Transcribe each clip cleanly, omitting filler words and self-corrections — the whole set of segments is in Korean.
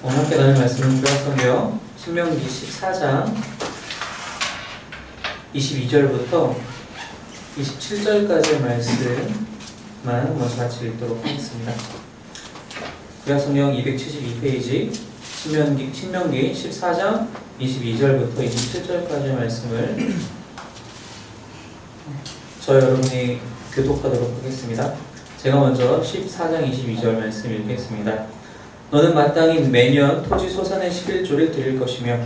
오늘 함께 나눌 말씀은 구약성경 신명기 14장 22절부터 27절까지의 말씀만 먼저 같이 읽도록 하겠습니다. 구약성경 272페이지 신명기 14장 22절부터 27절까지의 말씀을 저 여러분이 교독하도록 하겠습니다. 제가 먼저 14장 22절 말씀 읽겠습니다. 너는 마땅히 매년 토지 소산의 11조를 드릴 것이며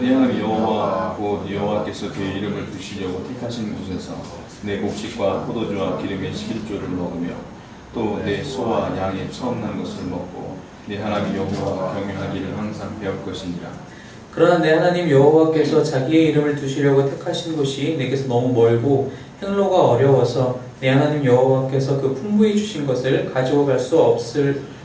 네 하나님 여호와 곧 여호와께서 그의 이름을 두시려고 택하신 곳에서 내 곡식과 포도주와 기름의 11조를 먹으며 또 내 소와 양의 처음 난 것을 먹고 내 하나님 여호와와 경외하기를 항상 배울 것이니라. 그러나 내 하나님 여호와께서 자기의 이름을 두시려고 택하신 곳이 내게서 너무 멀고 행로가 어려워서 내 하나님 여호와께서 그 풍부히 주신 것을 가져갈 수 없거든.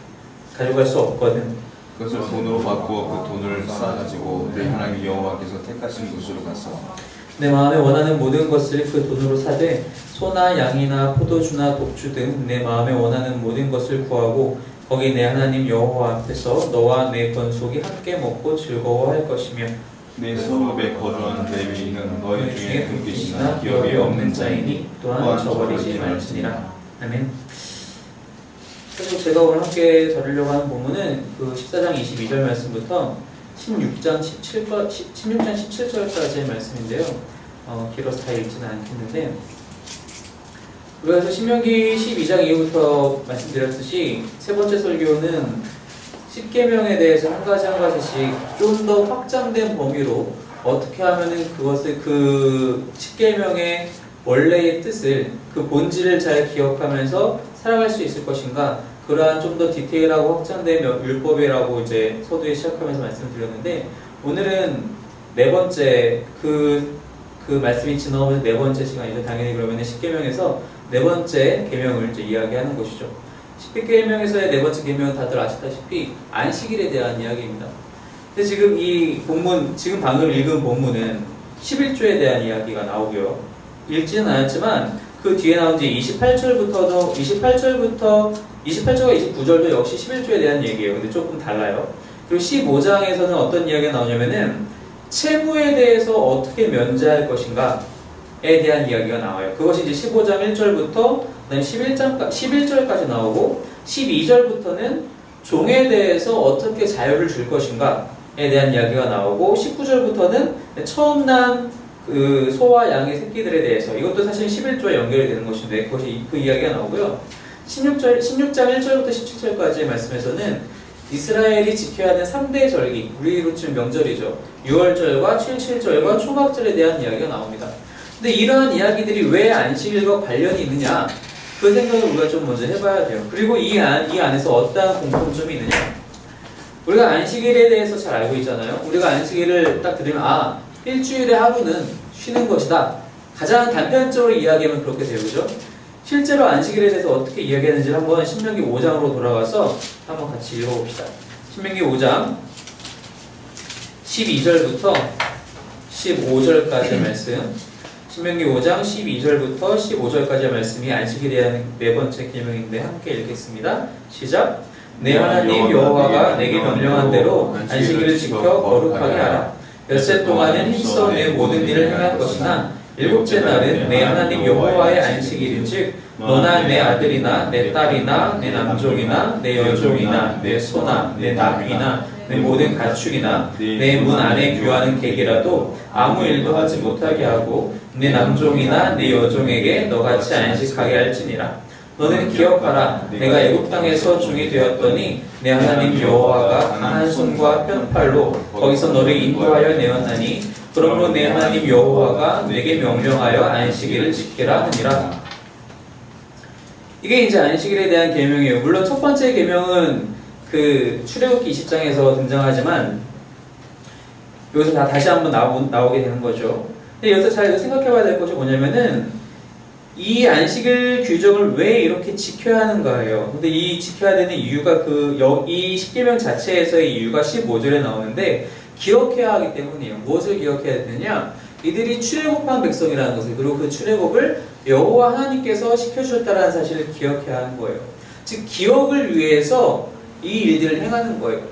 그것을 돈으로 바꾸어 그 돈을 쌓아가지고 내 하나님 여호와께서 택하신 곳으로 가서 내 마음에 원하는 모든 것을 그 돈으로 사되 소나 양이나 포도주나 독주 등 내 마음에 원하는 모든 것을 구하고 거기 내 하나님 여호와 앞에서 너와 내 권속이 함께 먹고 즐거워할 것이며 내 성읍에 거주하는 레위인은 너희 중에 금빛이나 기업이 없는 자이니 또한 저버리지 말지니라. 아멘. 그리고 제가 오늘 함께 다루려고 하는 본문은 그 14장 22절 말씀부터 16장 17절까지의 말씀인데요. 길어서 다 읽지는 않겠는데, 그래서 신명기 12장 이후부터 말씀드렸듯이 세 번째 설교는 10계명에 대해서 한 가지씩 좀 더 확장된 범위로 어떻게 하면은 그것을 그 10계명의 원래의 뜻을, 그 본질을 잘 기억하면서 살아갈 수 있을 것인가, 그러한 좀 더 디테일하고 확장된 율법이라고 이제 서두에 시작하면서 말씀드렸는데, 오늘은 네 번째 그 말씀이 지나오면서 네 번째 시간이죠. 당연히 그러면 10계명에서 네 번째 계명을 이제 이야기하는 것이죠. 10계명에서의 네 번째 계명은 다들 아시다시피 안식일에 대한 이야기입니다. 근데 지금 이 본문, 지금 방금 읽은 본문은 11조에 대한 이야기가 나오고요. 읽지는 않았지만 그 뒤에 나온 이제 28절과 29절도 역시 11조에 대한 얘기예요. 근데 조금 달라요. 그리고 15장에서는 어떤 이야기가 나오냐면은 채무에 대해서 어떻게 면제할 것인가에 대한 이야기가 나와요. 그것이 이제 15장 1절부터 그다음에 11절까지 나오고 12절부터는 종에 대해서 어떻게 자유를 줄 것인가에 대한 이야기가 나오고 19절부터는 처음 난 그 소와 양의 새끼들에 대해서, 이것도 사실 11조에 연결이 되는 것인데 그것이 그 이야기가 나오고요. 16장 1절부터 17절까지의 말씀에서는 이스라엘이 지켜야 하는 3대 절기, 우리로 치면 명절이죠. 6월절과 7.7절과 초막절에 대한 이야기가 나옵니다. 근데 이러한 이야기들이 왜 안식일과 관련이 있느냐, 그 생각을 우리가 좀 먼저 해봐야 돼요. 그리고 이 안에서 어떠한 공통점이 있느냐. 우리가 안식일에 대해서 잘 알고 있잖아요. 우리가 안식일을 딱 들으면 일주일에 하루는 쉬는 것이다. 가장 단편적으로 이야기하면 그렇게 돼요. 그죠? 실제로 안식일에 대해서 어떻게 이야기하는지 한번 신명기 5장으로 돌아가서 한번 같이 읽어봅시다. 신명기 5장 12절부터 15절까지의 말씀. 신명기 5장 12절부터 15절까지의 말씀이 안식일에 대한 네 번째 계명인데 함께 읽겠습니다. 시작. 내 하나님 여호와가 내게 명령한 대로 안식일을 지켜 거룩하게 하라. 엿새 동안은 힘써 내 모든 일을 행할 것이나 일곱째 날은 내 하나님 여호와의 안식일인즉 너나 내 아들이나 내 딸이나 내 남종이나 내 여종이나 내 소나 내 나귀나 내 모든 가축이나 내 문 안에 규하는 객이라도 아무 일도 하지 못하게 하고 내 남종이나 내 여종에게 너같이 안식하게 할지니라. 너는 기억하라. 내가 애굽 땅에서 종이 되었더니 내 하나님 여호와가 강한 손과 편팔로 거기서 너를 인도하여 내었나니 그러므로 내 하나님 여호와가 내게 명령하여 안식일을 지키라 하니라. 이게 이제 안식일에 대한 계명이에요. 물론 첫 번째 계명은 그 출애굽기 20장에서 등장하지만 여기서 다시 한번 나오게 되는 거죠. 근데 여기서 잘 생각해봐야 될 것이 뭐냐면은 이 안식일 규정을 왜 이렇게 지켜야 하는가예요. 근데 이 지켜야 되는 이유가 이 10계명 자체에서의 이유가 15절에 나오는데 기억해야 하기 때문이에요. 무엇을 기억해야 되느냐? 이들이 출애굽한 백성이라는 것을, 그리고 그 출애굽을 여호와 하나님께서 시켜주셨다는 사실을 기억해야 하는 거예요. 즉 기억을 위해서 이 일들을 행하는 거예요.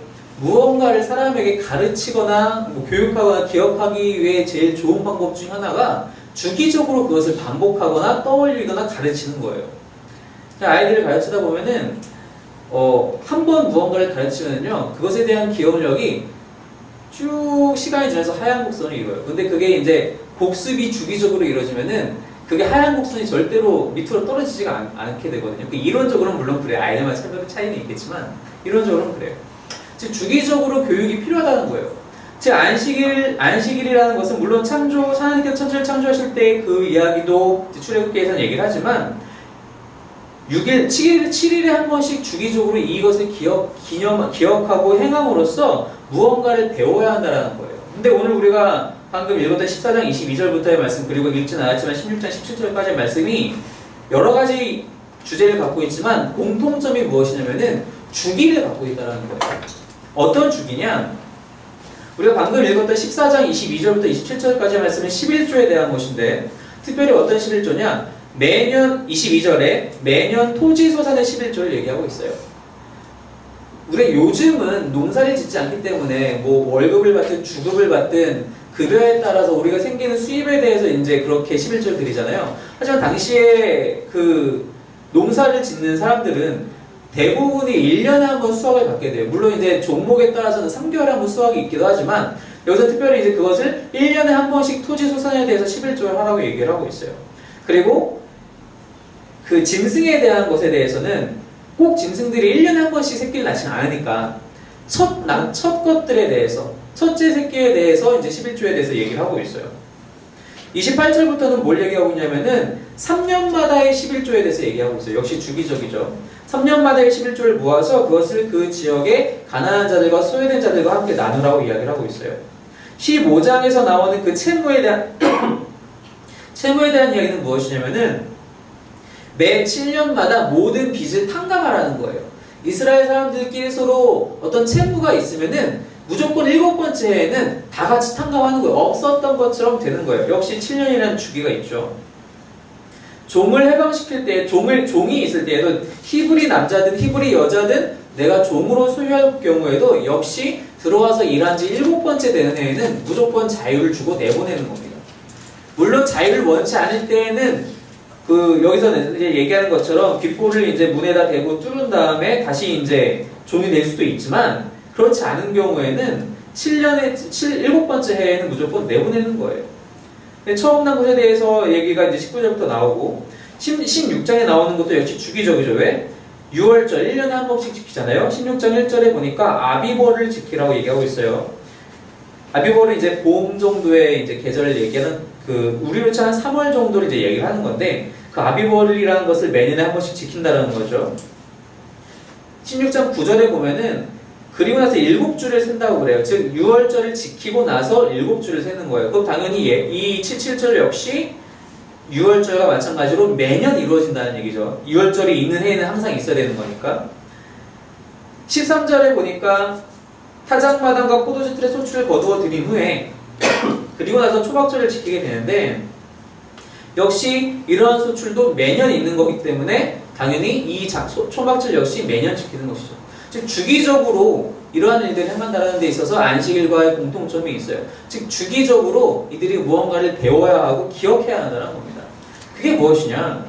무언가를 사람에게 가르치거나 뭐 교육하거나 기억하기 위해 제일 좋은 방법 중 하나가 주기적으로 그것을 반복하거나 떠올리거나 가르치는 거예요. 아이들을 가르치다 보면은 한 번 무언가를 가르치면요 그것에 대한 기억력이 쭉 시간이 지나서 하얀 곡선을 이뤄요. 근데 그게 이제 복습이 주기적으로 이루어지면은 그게 하얀 곡선이 절대로 밑으로 떨어지지가 않게 되거든요. 이론적으로는 물론 그래요. 아이들마다 차이는 있겠지만 이론적으로는 그래요. 즉 주기적으로 교육이 필요하다는 거예요. 즉 안식일이라는 것은 물론 하나님께서 천지를 창조하실 때 그 이야기도 출애굽기에서는 얘기를 하지만 6일, 7일에 한 번씩 주기적으로 이것을 기억하고 행함으로써 무언가를 배워야 한다는 거예요. 근데 오늘 우리가 방금 읽었던 14장 22절부터의 말씀 그리고 읽진 않았지만 16장 17절까지의 말씀이 여러 가지 주제를 갖고 있지만 공통점이 무엇이냐면은 주기를 갖고 있다는 거예요. 어떤 주기냐? 우리가 방금 읽었던 14장 22절부터 27절까지의 말씀은 11조에 대한 것인데 특별히 어떤 11조냐? 매년 22절에 매년 토지소산의 11조를 얘기하고 있어요. 우리 요즘은 농사를 짓지 않기 때문에 뭐 월급을 받든 주급을 받든 급여에 따라서 우리가 생기는 수입에 대해서 이제 그렇게 11조를 드리잖아요. 하지만 당시에 그 농사를 짓는 사람들은 대부분이 1년에 한 번 수확을 받게 돼요. 물론 이제 종목에 따라서는 3개월에 한 번 수확이 있기도 하지만 여기서 특별히 이제 그것을 1년에 한 번씩 토지소산에 대해서 11조를 하라고 얘기를 하고 있어요. 그리고 그 짐승에 대한 것에 대해서는 꼭 짐승들이 1년에 한 번씩 새끼를 낳지는 않으니까 첫 것들에 대해서 첫째 새끼에 대해서 이제 11조에 대해서 얘기를 하고 있어요. 28절부터는 뭘 얘기하고 있냐면은 3년마다의 11조에 대해서 얘기하고 있어요. 역시 주기적이죠. 3년마다의 11조를 모아서 그것을 그 지역의 가난한 자들과 소외된 자들과 함께 나누라고 이야기를 하고 있어요. 15장에서 나오는 그 채무에 대한 이야기는 무엇이냐면은 매 7년마다 모든 빚을 탕감하라는 거예요. 이스라엘 사람들끼리 서로 어떤 채무가 있으면은 무조건 7번째 해에는 다 같이 탕감하는 거예요. 없었던 것처럼 되는 거예요. 역시 7년이라는 주기가 있죠. 종을 해방시킬 때, 종이 있을 때에도 히브리 남자든 히브리 여자든 내가 종으로 소유할 경우에도 역시 들어와서 일한 지 7번째 되는 해에는 무조건 자유를 주고 내보내는 겁니다. 물론 자유를 원치 않을 때에는 여기서는 이제 얘기하는 것처럼 귓볼을 이제 문에다 대고 뚫은 다음에 다시 이제 종이 될 수도 있지만 그렇지 않은 경우에는 7번째 해에는 무조건 내보내는 거예요. 처음 난 것에 대해서 얘기가 이제 19절부터 나오고 16장에 나오는 것도 역시 주기적이죠. 왜? 6월절 1년에 한 번씩 지키잖아요. 16장 1절에 보니까 아비벌을 지키라고 얘기하고 있어요. 아비벌은 이제 봄 정도의 이제 계절을 얘기하는 우리로 치면 한 3월 정도를 이제 얘기를 하는 건데 그 아비벌이라는 것을 매년에 한 번씩 지킨다는 거죠. 16장 9절에 보면은 그리고 나서 7주를 센다고 그래요. 즉 6월절을 지키고 나서 7주를 세는 거예요. 그럼 당연히 이 77절 역시 6월절과 마찬가지로 매년 이루어진다는 얘기죠. 6월절이 있는 해에는 항상 있어야 되는 거니까. 13절에 보니까 타작마당과 포도주 틀에 소출을 거두어 드린 후에 그리고 나서 초막절을 지키게 되는데 역시 이러한 소출도 매년 있는 거기 때문에 당연히 이 초막절 역시 매년 지키는 것이죠. 즉 주기적으로 이러한 일들을 행한다는 데 있어서 안식일과의 공통점이 있어요. 즉 주기적으로 이들이 무언가를 배워야 하고 기억해야 한다는 겁니다. 그게 무엇이냐?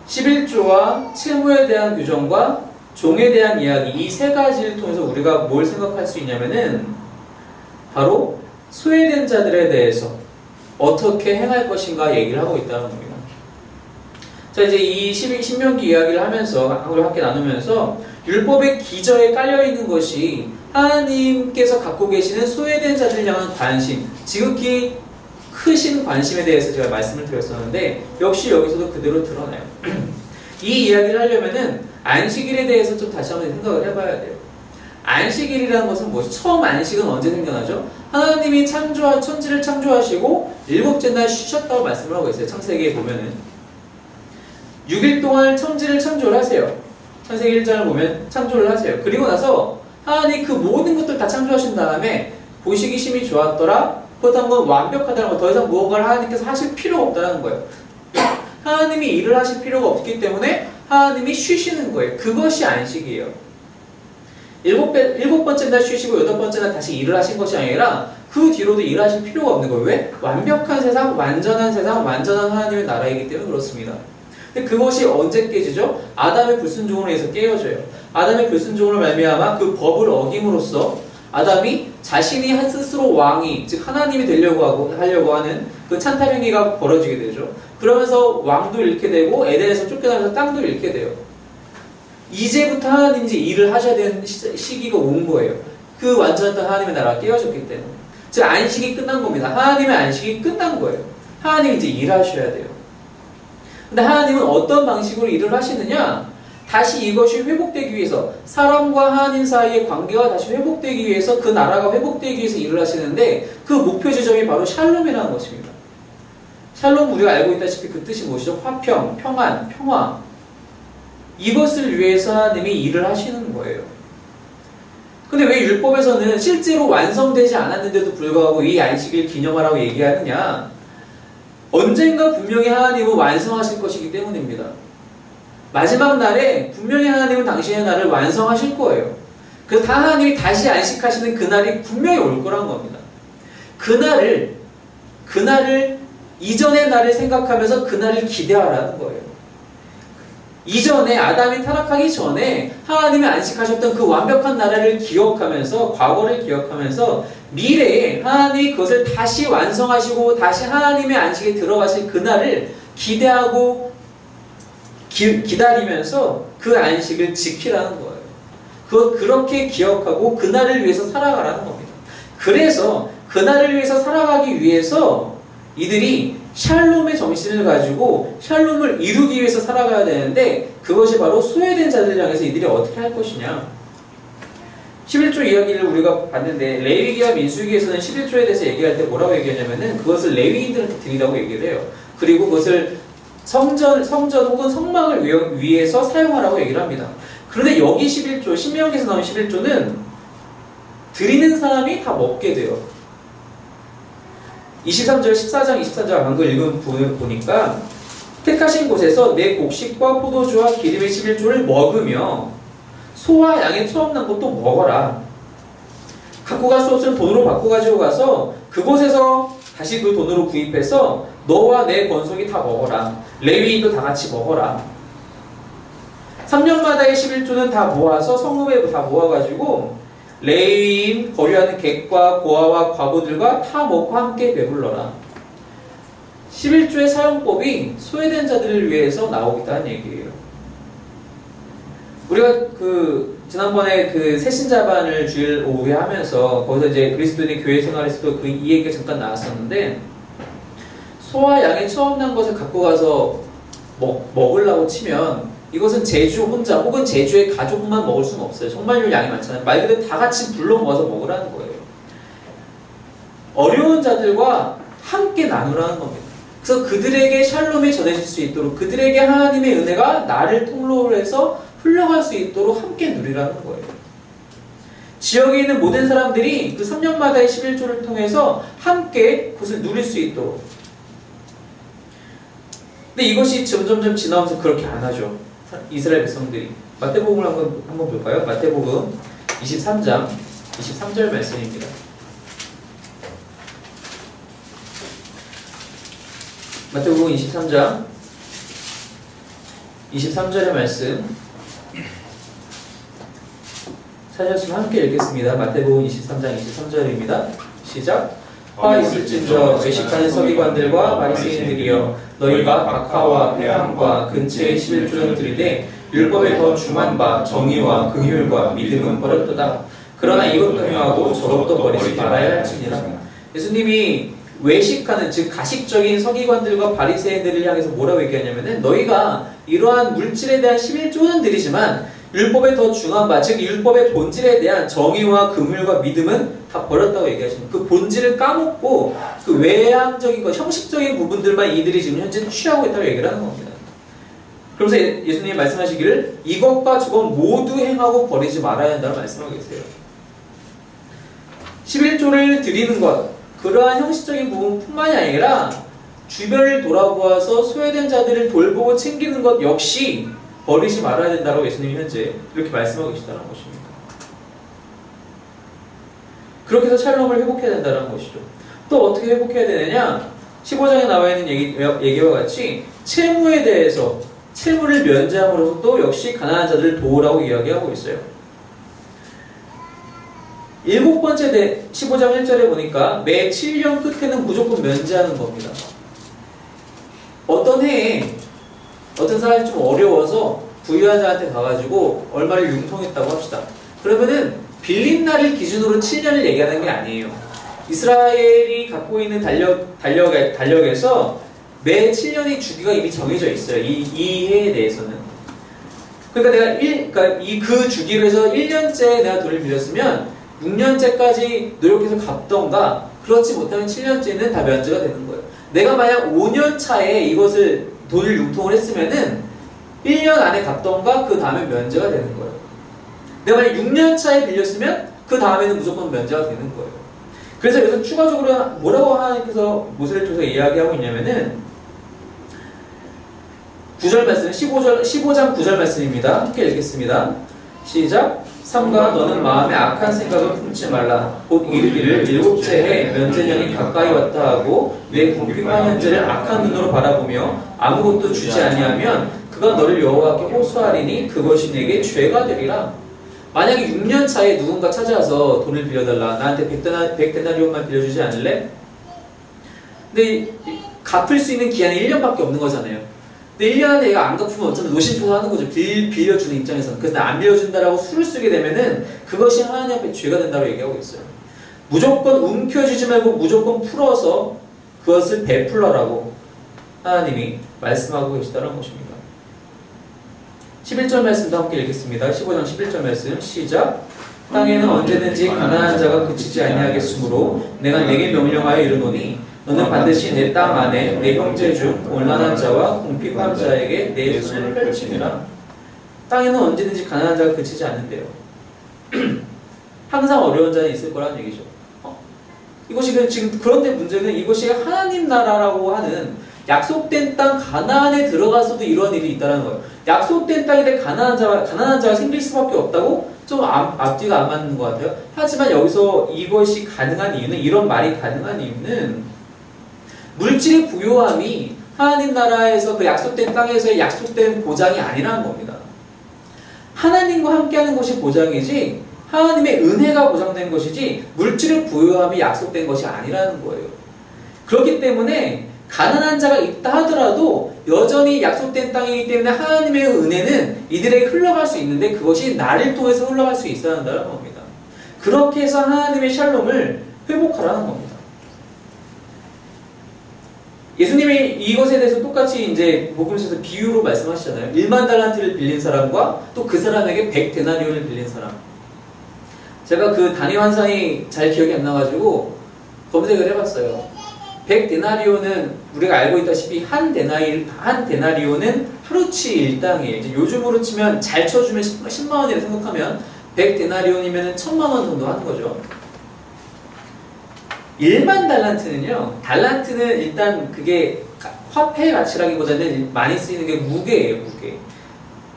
11조와 채무에 대한 규정과 종에 대한 이야기 이 세 가지를 통해서 우리가 뭘 생각할 수 있냐면은 바로 소외된 자들에 대해서 어떻게 행할 것인가 얘기를 하고 있다는 겁니다. 자, 이제 이 신명기 이야기를 하면서 우리 함께 나누면서 율법의 기저에 깔려있는 것이 하나님께서 갖고 계시는 소외된 자들을 향한 관심, 지극히 크신 관심에 대해서 제가 말씀을 드렸었는데 역시 여기서도 그대로 드러나요. 이 이야기를 하려면은 안식일에 대해서 좀 다시 한번 생각을 해봐야 돼요. 안식일이라는 것은 뭐죠? 처음 안식은 언제 생겨나죠? 하나님이 천지를 창조하시고 7째 날 쉬셨다고 말씀을 하고 있어요. 창세기에 보면은 6일 동안 천지를 창조를 하세요. 창세기 1장을 보면 창조를 하세요. 그리고 나서 하나님 그 모든 것들 다 창조하신 다음에 보시기 심히 좋았더라. 그렇다는 건 완벽하다는 거, 더 이상 무언가를 하나님께서 하실 필요가 없다는 거예요. 하나님이 일을 하실 필요가 없기 때문에 하나님이 쉬시는 거예요. 그것이 안식이에요. 일곱 번째 날 쉬시고 여덟 번째 날 다시 일을 하신 것이 아니라 그 뒤로도 일하실 필요가 없는 거예요. 왜? 완벽한 세상, 완전한 하나님의 나라이기 때문에 그렇습니다. 근데 그것이 언제 깨지죠? 아담의 불순종으로 해서 깨어져요. 아담의 불순종으로 말미암아 그 법을 어김으로써 아담이 자신이 스스로 왕이, 즉 하나님이 하려고 하는 그 찬탈 행위가 벌어지게 되죠. 그러면서 왕도 잃게 되고 에덴에서 쫓겨나면서 땅도 잃게 돼요. 이제부터 하나님이 이제 일을 하셔야 되는 시기가 온 거예요. 그 완전했던 하나님의 나라가 깨어졌기 때문에. 즉 안식이 끝난 겁니다. 하나님의 안식이 끝난 거예요. 하나님이 이제 일하셔야 돼요. 근데 하나님은 어떤 방식으로 일을 하시느냐? 다시 이것이 회복되기 위해서, 사람과 하나님 사이의 관계가 다시 회복되기 위해서, 그 나라가 회복되기 위해서 일을 하시는데 그 목표 지점이 바로 샬롬이라는 것입니다. 샬롬, 우리가 알고 있다시피 그 뜻이 무엇이죠? 화평, 평안, 평화. 이것을 위해서 하나님이 일을 하시는 거예요. 근데 왜 율법에서는 실제로 완성되지 않았는데도 불구하고 이 안식일 기념하라고 얘기하느냐? 언젠가 분명히 하나님은 완성하실 것이기 때문입니다. 마지막 날에 분명히 하나님은 당신의 날을 완성하실 거예요. 그래서 다 하나님이 다시 안식하시는 그날이 분명히 올 거란 겁니다. 그날을 이전의 날을 생각하면서 그날을 기대하라는 거예요. 이전에 아담이 타락하기 전에 하나님이 안식하셨던 그 완벽한 나라를 기억하면서, 과거를 기억하면서 미래에 하나님이 그것을 다시 완성하시고 다시 하나님의 안식에 들어가실 그날을 기대하고 기다리면서 그 안식을 지키라는 거예요. 그렇게 기억하고 그날을 위해서 살아가라는 겁니다. 그래서 그날을 위해서 살아가기 위해서 이들이 샬롬의 정신을 가지고 샬롬을 이루기 위해서 살아가야 되는데, 그것이 바로 소외된 자들을 향해서 이들이 어떻게 할 것이냐. 11조 이야기를 우리가 봤는데, 레위기와 민수기에서는 11조에 대해서 얘기할 때 뭐라고 얘기하냐면은 그것을 레위인들한테 드리라고 얘기를 해요. 그리고 그것을 성전 혹은 성막을 위해서 사용하라고 얘기를 합니다. 그런데 여기 11조, 신명기에서 나온 11조는 드리는 사람이 다 먹게 돼요. 23절, 14장, 24절 방금 읽은 부분을 보니까 택하신 곳에서 내 곡식과 포도주와 기름의 11조를 먹으며 소와 양의 처음 난 것도 먹어라. 갖고 갈 수 없으면 돈으로 바꿔 가지고 가서 그곳에서 다시 그 돈으로 구입해서 너와 내 권속이 다 먹어라. 레위인도 다 같이 먹어라. 3년마다의 11조는 다 모아서 성읍에 다 모아가지고 레위인, 거류하는 객과 고아와 과부들과 다 먹고 함께 배불러라. 11조의 사용법이 소외된 자들을 위해서 나오겠다는 얘기예요. 우리가 지난번에 새신자반을 주일 오후에 하면서 거기서 이제 그리스도인의 교회 생활에서도 이 얘기가 잠깐 나왔었는데, 소와 양의 처음 난 것을 갖고 가서 먹으려고 치면 이것은 제주 혼자 혹은 제주의 가족만 먹을 수는 없어요. 정말 양이 많잖아요. 말 그대로 다 같이 불러 모아서 먹으라는 거예요. 어려운 자들과 함께 나누라는 겁니다. 그래서 그들에게 샬롬이 전해질 수 있도록, 그들에게 하나님의 은혜가 나를 통로로 해서 흘러갈 수 있도록 함께 누리라는 거예요. 지역에 있는 모든 사람들이 그 3년마다의 11조를 통해서 함께 그것을 누릴 수 있도록. 근데 이것이 점점점 지나면서 그렇게 안 하죠. 이스라엘 백성들이. 마태복음을 한번 볼까요? 마태복음 23장 23절 말씀입니다. 마태복음 23장 23절의 말씀 찾으셨으면 함께 읽겠습니다. 마태복음 23장 23절입니다. 시작. 화 있을진저 외식하는 서기관들과 바리새인들이여, 너희가 박하와 회함과 근처의 11조를 드리되 율법에 더 중한 바 정의와 긍휼과 믿음은 버렸도다. 그러나 이것도 행하고 저것도 버리지 말아야 할지니라. 예수님이 외식하는, 즉 가식적인 서기관들과 바리새인들을 향해서 뭐라고 얘기하냐면은, 너희가 이러한 물질에 대한 11조는 드리지만 율법에 더 중한 바, 즉 율법의 본질에 대한 정의와 긍휼과 믿음은 다 버렸다고 얘기하시는, 그 본질을 까먹고 그 외향적인 것, 형식적인 부분들만 이들이 지금 현재 취하고 있다고 얘기를 하는 겁니다. 그러면서 예수님이 말씀하시기를 이것과 저것 모두 행하고 버리지 말아야 한다고 말씀하고 계세요. 11조를 드리는 것, 그러한 형식적인 부분뿐만이 아니라 주변을 돌아보아서 소외된 자들을 돌보고 챙기는 것 역시 버리지 말아야 된다고 예수님이 현재 이렇게 말씀하고 계시다는 것입니다. 그렇게 해서 샬롬을 회복해야 된다는 것이죠. 또 어떻게 회복해야 되느냐? 15장에 나와 있는 얘기와 같이 채무에 대해서 채무를 면제함으로써 역시 가난한 자들을 도우라고 이야기하고 있어요. 7번째 15장 1절에 보니까 매 7년 끝에는 무조건 면제하는 겁니다. 어떤 해에 어떤 사람이 좀 어려워서 부유한 자한테 가가지고 얼마를 융통했다고 합시다. 그러면은 빌린 날을 기준으로 7년을 얘기하는 게 아니에요. 이스라엘이 갖고 있는 달력에서 매 7년의 주기가 이미 정해져 있어요. 이 해에 대해서는. 그러니까 내가 그 주기로 해서 1년째 내가 돈을 빌렸으면 6년째까지 노력해서 갚던가, 그렇지 못하면 7년째는 다 면제가 되는 거예요. 내가 만약 5년 차에 이것을 돈을 융통을 했으면은 1년 안에 갚던가 그 다음에 면제가 되는 거예요. 내가 만약 6년 차에 빌렸으면 그 다음에는 무조건 면제가 되는 거예요. 그래서 여기서 추가적으로 뭐라고 하나님께서 모세를 통해서 이야기하고 있냐면은 9절 말씀, 15장 9절 말씀입니다. 함께 읽겠습니다. 시작. 삼가 너는 마음에 악한 생각을 품지 말라. 곧 이르기를 일곱째 해 면제년이 가까이 왔다 하고 내 공평한 현재를 악한 눈으로 바라보며 아무것도 주지 아니하면 그가 너를 여호와께 호소하리니 그것이 내게 죄가 되리라. 만약에 6년 차에 누군가 찾아와서 돈을 빌려달라. 나한테 100데나리온만 빌려주지 않을래? 근데 갚을 수 있는 기한이 1년밖에 없는 거잖아요. 근데 1년 안에 얘가 안 갚으면 어쩌면 노심초사하는 거죠. 빌려주는 입장에서는. 그래서 안 빌려준다라고 수를 쓰게 되면은 그것이 하나님 앞에 죄가 된다고 얘기하고 있어요. 무조건 움켜쥐지 말고 무조건 풀어서 그것을 베풀어라고 하나님이 말씀하고 계시다는 것입니다. 11절 말씀도 함께 읽겠습니다. 15장 11절 말씀 시작. 땅에는 언제든지 가난한 자가 그치지 아니하겠으므로 내가 내게 명령하여 이르노니 너는 반드시 내 땅 안에 내 형제 중 온란한 자와 궁핍한 자에게 내 손을 펼치니라. 땅에는 언제든지 가난한 자가 그치지 않는데요. 항상 어려운 자는 있을 거라는 얘기죠. 이것이 지금, 그런데 문제는 이것이 하나님 나라라고 하는 약속된 땅 가나안에 들어가서도 이런 일이 있다는 거예요. 약속된 땅인데 가난한 자가 생길 수밖에 없다고? 좀 앞뒤가 안 맞는 것 같아요. 하지만 여기서 이것이 가능한 이유는, 이런 말이 가능한 이유는 물질의 부요함이 하나님 나라에서 그 약속된 땅에서의 약속된 보장이 아니라는 겁니다. 하나님과 함께하는 것이 보장이지 하나님의 은혜가 보장된 것이지 물질의 부요함이 약속된 것이 아니라는 거예요. 그렇기 때문에 가난한 자가 있다 하더라도 여전히 약속된 땅이기 때문에 하나님의 은혜는 이들에게 흘러갈 수 있는데 그것이 나를 통해서 흘러갈 수 있어야 한다는 겁니다. 그렇게 해서 하나님의 샬롬을 회복하라는 겁니다. 예수님이 이것에 대해서 똑같이 이제 복음서에서 비유로 말씀하시잖아요. 1만 달란트를 빌린 사람과 또 그 사람에게 100데나리온을 빌린 사람. 제가 그 단위 환산이 잘 기억이 안 나가지고 검색을 해봤어요. 100데나리온은 우리가 알고 있다시피 한 데나리온은 하루치 일당이에요. 이제 요즘으로 치면 잘 쳐주면 10만 원이라고 생각하면 100데나리온이면 1000만 원 정도 하는 거죠. 1만 달란트는요, 달란트는 일단 그게 화폐 가치라기보다는 많이 쓰이는 게 무게예요, 무게.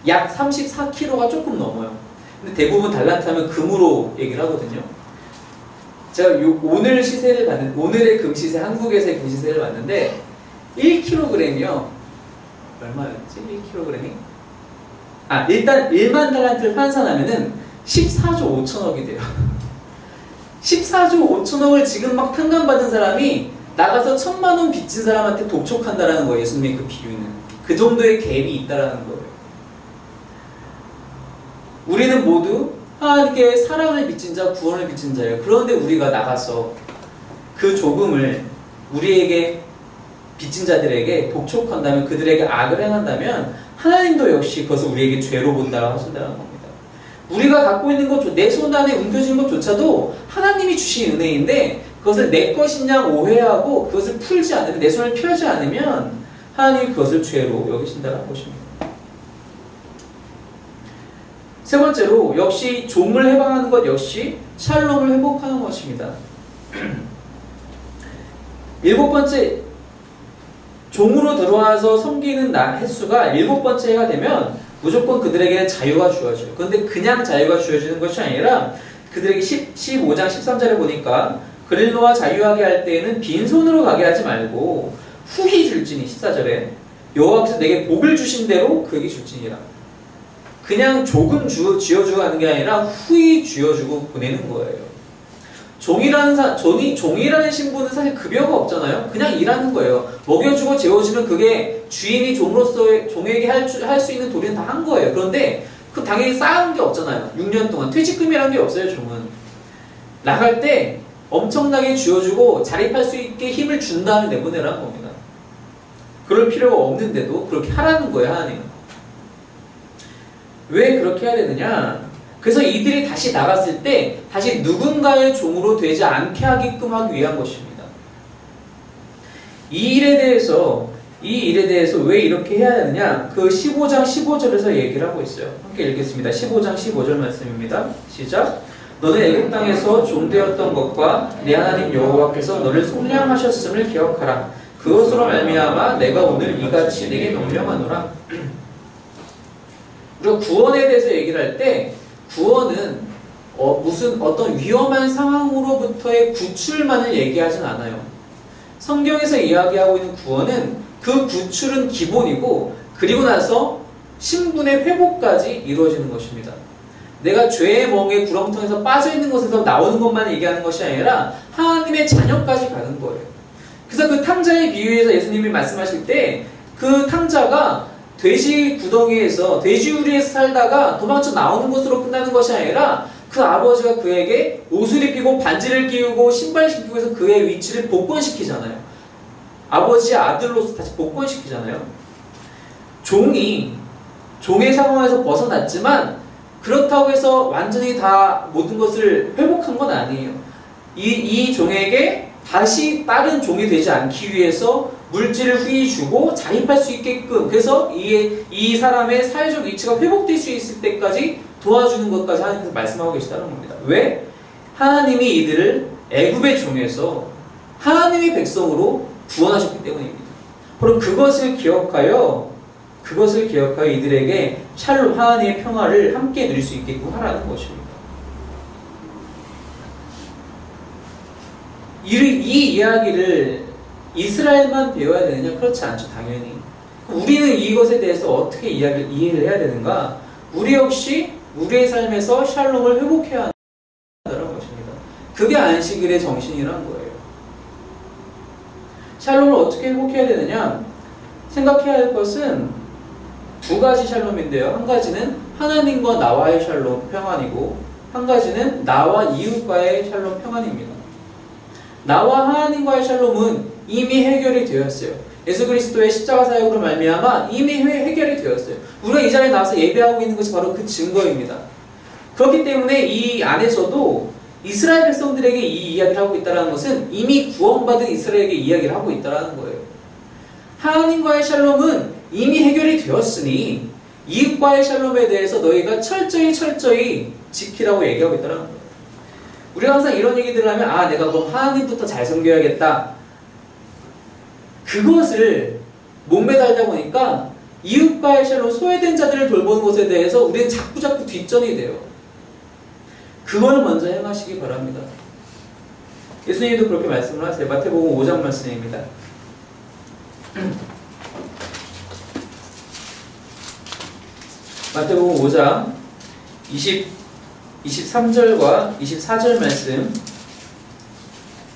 약 34kg가 조금 넘어요. 근데 대부분 달란트 하면 금으로 얘기를 하거든요. 제가 오늘의 금시세, 한국에서의 금시세를 봤는데 1kg이요. 얼마였지? 1kg이? 일단 1만 달란트를 환산하면은 14조 5천억이 돼요. 14조 5천억을 지금 막 탕감받은 사람이 나가서 1000만 원 빚진 사람한테 독촉한다라는 거예요. 예수님의 그 비유는. 그 정도의 갭이 있다라는 거예요. 우리는 모두 하나님께 사랑을 빚진 자, 구원을 빚진 자예요. 그런데 우리가 나가서 그 조금을 우리에게 빚진 자들에게 독촉한다면, 그들에게 악을 행한다면 하나님도 역시 그것을 우리에게 죄로 본다고 하신다는 겁니다. 우리가 갖고 있는 것, 내 손 안에 움켜진 것조차도 하나님이 주신 은혜인데 그것을 내 것이냐 오해하고 그것을 풀지 않으면, 내 손을 펴지 않으면 하나님이 그것을 죄로 여기신다는 것입니다. 세 번째로 역시 종을 해방하는 것 역시 샬롬을 회복하는 것입니다. 7번째, 종으로 들어와서 섬기는 횟수가 7번째 해가 되면 무조건 그들에게는 자유가 주어져요. 그런데 그냥 자유가 주어지는 것이 아니라 그들에게 15장 13절에 보니까 그를 놓아 자유하게 할 때에는 빈손으로 가게 하지 말고 후히 줄지니 14절에 여호와께서 내게 복을 주신 대로 그에게 줄지니라. 그냥 조금 쥐어주고 하는 게 아니라 후히 쥐어주고 보내는 거예요. 종이라는 신분은 사실 급여가 없잖아요. 그냥 일하는 거예요. 먹여주고 재워주면 그게 주인이 종에게 할 수 있는 도리는 다 한 거예요. 그런데 그 당연히 쌓은 게 없잖아요. 6년 동안 퇴직금이라는 게 없어요. 종은 나갈 때 엄청나게 쥐어주고 자립할 수 있게 힘을 준 다음에 내보내라는 겁니다. 그럴 필요가 없는데도 그렇게 하라는 거예요. 하나님은. 왜 그렇게 해야 되느냐? 그래서 이들이 다시 나갔을 때 다시 누군가의 종으로 되지 않게 하게끔 하기 위한 것입니다. 이 일에 대해서 왜 이렇게 해야 되느냐? 그 15장 15절에서 얘기를 하고 있어요. 함께 읽겠습니다. 15장 15절 말씀입니다. 시작. 너는 애굽 땅에서 종되었던 것과 내 하나님 여호와께서 너를 속량하셨음을 기억하라. 그것으로 말미암아 내가 오늘 이같이 내게 명령하노라. 우리가 구원에 대해서 얘기를 할 때 구원은 무슨 어떤 위험한 상황으로부터의 구출만을 얘기하진 않아요. 성경에서 이야기하고 있는 구원은 그 구출은 기본이고 그리고 나서 신분의 회복까지 이루어지는 것입니다. 내가 죄의 멍에 구렁텅이에서 빠져있는 곳에서 나오는 것만 얘기하는 것이 아니라 하나님의 자녀까지 가는 거예요. 그래서 그 탕자의 비유에서 예수님이 말씀하실 때 그 탕자가 돼지 구덩이에서 돼지 우리에서 살다가 도망쳐 나오는 것으로 끝나는 것이 아니라 그 아버지가 그에게 옷을 입히고 반지를 끼우고 신발 신기고 해서 그의 위치를 복권시키잖아요. 아버지의 아들로서 다시 복권시키잖아요. 종의 상황에서 벗어났지만 그렇다고 해서 완전히 다 모든 것을 회복한 건 아니에요. 이 종에게 다시 다른 종이 되지 않기 위해서 물질을 후히 주고 자립할 수 있게끔, 그래서 이 사람의 사회적 위치가 회복될 수 있을 때까지 도와주는 것까지 하나님께서 말씀하고 계시다는 겁니다. 왜? 하나님이 이들을 애굽의 종에서 하나님의 백성으로 구원하셨기 때문입니다. 그럼 그것을 기억하여 이들에게 샬롬, 하나님의 평화를 함께 누릴 수 있게끔 하라는 것입니다. 이 이야기를 이스라엘만 배워야 되느냐? 그렇지 않죠, 당연히. 우리는 이것에 대해서 어떻게 이해를 해야 되는가? 우리 역시 우리의 삶에서 샬롬을 회복해야 한다는 것입니다. 그게 안식일의 정신이란 거예요. 샬롬을 어떻게 회복해야 되느냐? 생각해야 할 것은 두 가지 샬롬인데요. 한 가지는 하나님과 나와의 샬롬, 평안이고, 한 가지는 나와 이웃과의 샬롬, 평안입니다. 나와 하나님과의 샬롬은 이미 해결이 되었어요. 예수 그리스도의 십자가 사역으로 말미암아 이미 해결이 되었어요. 우리가 이 자리에 나와서 예배하고 있는 것이 바로 그 증거입니다. 그렇기 때문에 이 안에서도 이스라엘 백성들에게 이 이야기를 하고 있다는 것은 이미 구원받은 이스라엘에게 이야기를 하고 있다는 거예요. 하나님과의 샬롬은 이미 해결이 되었으니 이웃과의 샬롬에 대해서 너희가 철저히 지키라고 얘기하고 있다는 거예요. 우리가 항상 이런 얘기들을 하면 내가 그럼 하나님부터 잘 섬겨야겠다. 그것을 목매달다 보니까 이웃과의 샬롬, 소외된 자들을 돌보는 것에 대해서 우리는 자꾸 뒷전이 돼요. 그걸 먼저 행하시기 바랍니다. 예수님도 그렇게 말씀을 하세요. 마태복음 5장 말씀입니다. 마태복음 5장 23절과 24절 말씀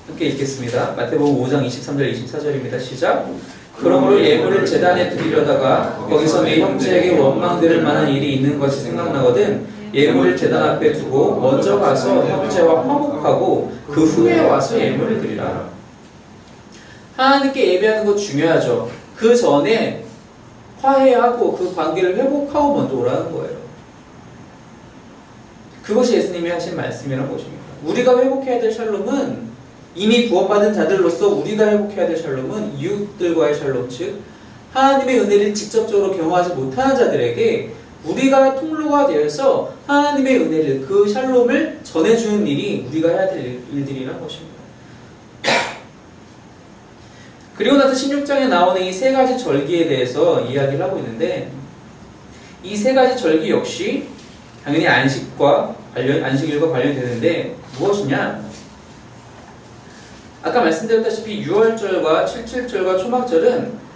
함께 읽겠습니다. 마태복음 5장 23절 24절입니다. 시작. 그러므로 예물을 제단에 드리려다가 거기서 내 형제에게 원망 들을 만한 일이 있는 것이 생각나거든 예물을 제단 앞에 두고 먼저 가서 형제와 화목하고 그 후에 와서 예물을 드리라. 하나님께 예배하는 것 중요하죠. 그 전에 화해하고 그 관계를 회복하고 먼저 오라는 거예요. 그것이 예수님이 하신 말씀이라는 것입니다. 우리가 회복해야 될 샬롬은 이미 구원받은 자들로서 우리가 회복해야 될 샬롬은 이웃들과의 샬롬, 즉 하나님의 은혜를 직접적으로 경험하지 못하는 자들에게 우리가 통로가 되어서 하나님의 은혜를, 그 샬롬을 전해주는 일이 우리가 해야 될 일들이라는 것입니다. 그리고 나서 16장에 나오는 이 세 가지 절기에 대해서 이야기를 하고 있는데 이 세 가지 절기 역시 당연히 안식일과 관련이 되는데 무엇이냐? 아까 말씀드렸다시피 6월절과 77절과 초막절은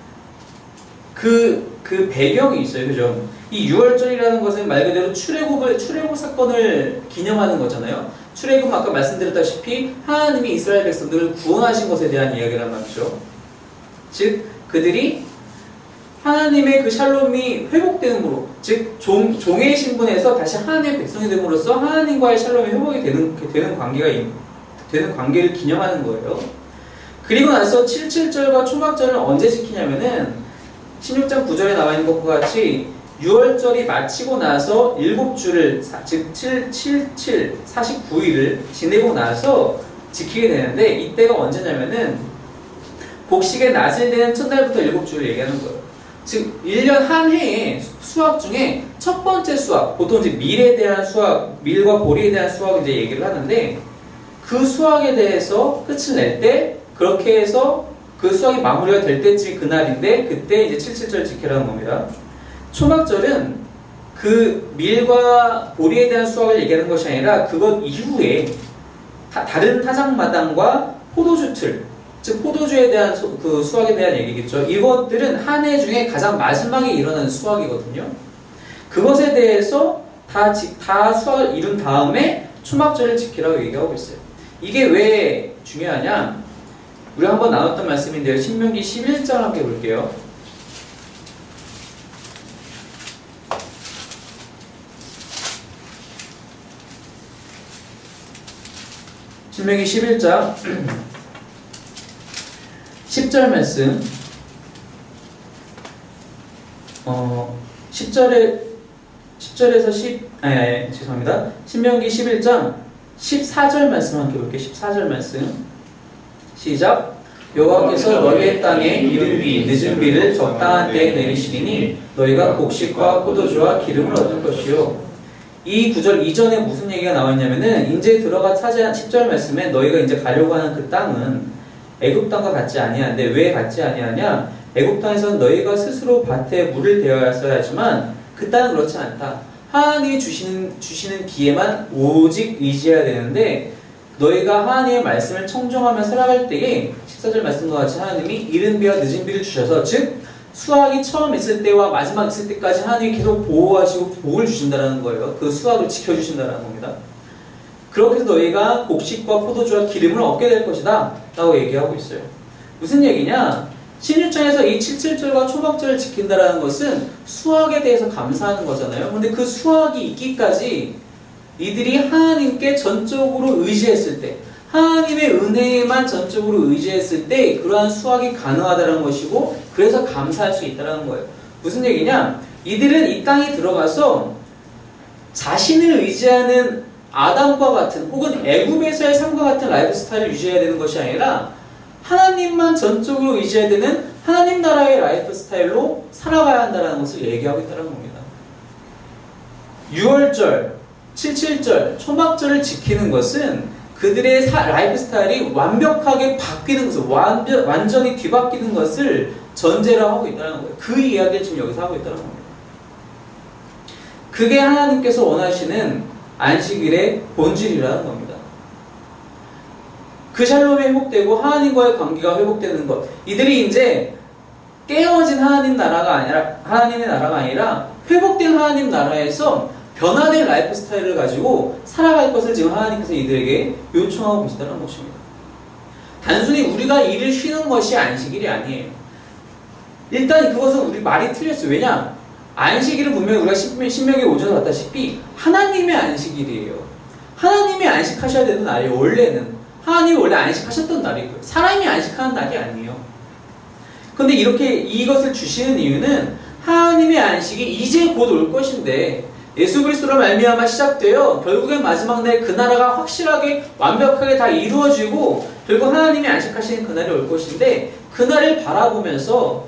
그 배경이 있어요. 그죠? 이 6월절이라는 것은 말 그대로 출애굽 사건을 기념하는 거잖아요. 출애굽은 아까 말씀드렸다시피 하나님이 이스라엘 백성들을 구원하신 것에 대한 이야기란 말이죠. 즉 그들이 하나님의 그 샬롬이 회복됨으로, 즉 종의 신분에서 다시 하나님의 백성이 됨으로써 하나님과의 샬롬이 회복이 되는 관계를 기념하는 거예요. 그리고 나서 77절과 초막절을 언제 지키냐면은 16장 9절에 나와 있는 것과 같이 6월절이 마치고 나서 7주를, 즉 49일을 지내고 나서 지키게 되는데, 이때가 언제냐면은 곡식의 낫을 되는 첫날부터 7주를 얘기하는 거예요. 즉 1년 한 해의 수확 중에 첫 번째 수확, 보통 이제 밀에 대한 수확, 밀과 보리에 대한 수확을 이제 얘기를 하는데, 그 수확에 대해서 끝을 낼 때, 그렇게 해서 그 수확이 마무리가 될 때쯤이 그날인데, 그때 이제 77절 지키라는 겁니다. 초막절은 그 밀과 보리에 대한 수확을 얘기하는 것이 아니라 그것 이후에 다른 타작마당과 포도주틀, 즉 포도주에 대한 그 수확에 대한 얘기겠죠. 이것들은 한 해 중에 가장 마지막에 일어나는 수확이거든요. 그것에 대해서 다 수확을 이룬 다음에 초막절을 지키라고 얘기하고 있어요. 이게 왜 중요하냐? 우리 한번 나눴던 말씀인데요. 신명기 11장 함께 볼게요. 신명기 11장 10절 말씀, 10절에서 죄송합니다. 신명기 11장 14절 말씀 함께 볼게요. 14절 말씀 시작. 여호와께서 너희의 땅에 이른 비 늦은 비를 적당한 때에 내리시리니 너희가 곡식과 포도주와 기름을 얻을 것이요. 이 구절 이전에 무슨 얘기가 나왔냐면은 이제 들어가 차지한 10절 말씀에 너희가 이제 가려고 하는 그 땅은 애굽 땅과 같지 아니한데, 왜 같지 아니하냐? 애굽 땅에서는 너희가 스스로 밭에 물을 대어야 하지만 그 땅은 그렇지 않다. 하나님이 주시는 비에만 오직 의지해야 되는데, 너희가 하나님의 말씀을 청종하며 살아갈 때에 14절 말씀과 같이 하나님이 이른 비와 늦은 비를 주셔서, 즉 수확이 처음 있을 때와 마지막 있을 때까지 하나님이 계속 보호하시고 복을 주신다는 거예요. 그 수확을 지켜주신다는 겁니다. 그렇게 해서 너희가 곡식과 포도주와 기름을 얻게 될 것이다 라고 얘기하고 있어요. 무슨 얘기냐? 16장에서 이 77절과 초막절을 지킨다라는 것은 수확에 대해서 감사하는 거잖아요. 근데 그 수확이 있기까지 이들이 하나님께 전적으로 의지했을 때, 하나님의 은혜에만 전적으로 의지했을 때 그러한 수확이 가능하다는 것이고, 그래서 감사할 수 있다는 거예요. 무슨 얘기냐? 이들은 이 땅에 들어가서 자신을 의지하는 아담과 같은, 혹은 애굽에서의 삶과 같은 라이프 스타일을 유지해야 되는 것이 아니라 하나님만 전적으로 의지해야 되는 하나님 나라의 라이프 스타일로 살아가야 한다는 것을 얘기하고 있다는 겁니다. 6월절, 77절, 초막절을 지키는 것은 그들의 라이프 스타일이 완벽하게 바뀌는 것을, 완전히 뒤바뀌는 것을 전제로 하고 있다는 거예요. 그 이야기를 지금 여기서 하고 있다는 겁니다. 그게 하나님께서 원하시는 안식일의 본질이라는 겁니다. 그 샬롬이 회복되고 하나님과의 관계가 회복되는 것. 이들이 이제 깨어진 하나님의 나라가 아니라 회복된 하나님 나라에서 변화된 라이프 스타일을 가지고 살아갈 것을 지금 하나님께서 이들에게 요청하고 계시다는 것입니다. 단순히 우리가 일을 쉬는 것이 안식일이 아니에요. 일단 그것은 우리 말이 틀렸어요. 왜냐? 안식일은 분명히 우리가 신명기 5절에 봤다시피 하나님의 안식일이에요. 하나님이 안식하셔야 되는 날이에요. 원래는 하나님이 원래 안식하셨던 날이고요. 사람이 안식하는 날이 아니에요. 그런데 이렇게 이것을 주시는 이유는 하나님의 안식이 이제 곧 올 것인데, 예수 그리스도로 말미암아 시작되어 결국엔 마지막 날 그 나라가 확실하게 완벽하게 다 이루어지고 결국 하나님이 안식하시는 그날이 올 것인데, 그날을 바라보면서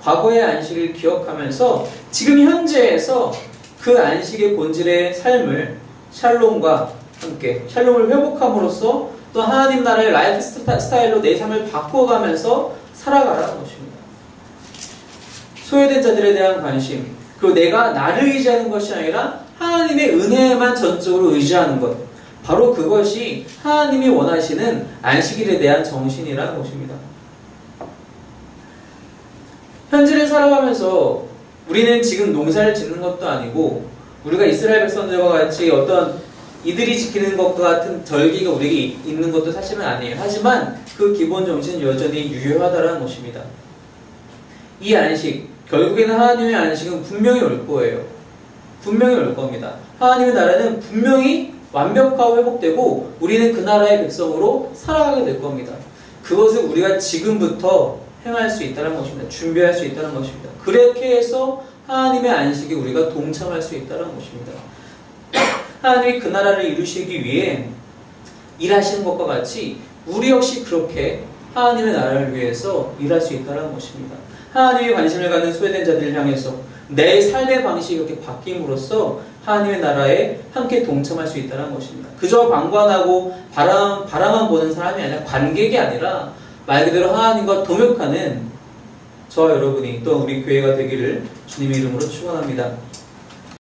과거의 안식을 기억하면서 지금 현재에서 그 안식의 본질의 삶을 샬롬과 함께 샬롬을 회복함으로써 또 하나님 나라의 라이프 스타일로 내 삶을 바꿔가면서 살아가라는 것입니다. 소외된 자들에 대한 관심, 그리고 내가 나를 의지하는 것이 아니라 하나님의 은혜에만 전적으로 의지하는 것, 바로 그것이 하나님이 원하시는 안식일에 대한 정신이라는 것입니다. 현재를 살아가면서 우리는 지금 농사를 짓는 것도 아니고 우리가 이스라엘 백성들과 같이 어떤 이들이 지키는 것과 같은 절기가 우리에게 있는 것도 사실은 아니에요. 하지만 그 기본 정신은 여전히 유효하다는 것입니다. 이 안식, 결국에는 하나님의 안식은 분명히 올 거예요. 분명히 올 겁니다. 하나님의 나라는 분명히 완벽하고 회복되고 우리는 그 나라의 백성으로 살아가게 될 겁니다. 그것을 우리가 지금부터 행할 수 있다는 것입니다. 준비할 수 있다는 것입니다. 그렇게 해서 하나님의 안식에 우리가 동참할 수 있다는 것입니다. 하나님이 그 나라를 이루시기 위해 일하시는 것과 같이 우리 역시 그렇게 하나님의 나라를 위해서 일할 수 있다는 것입니다. 하나님의 관심을 갖는 소외된 자들을 향해서 내 삶의 방식이 이렇게 바뀜으로써 하나님의 나라에 함께 동참할 수 있다는 것입니다. 그저 방관하고 바라만 보는 사람이 아니라 관객이 아니라 말 그대로 하나님과 동역하는 저와 여러분이 또 우리 교회가 되기를 주님의 이름으로 축원합니다.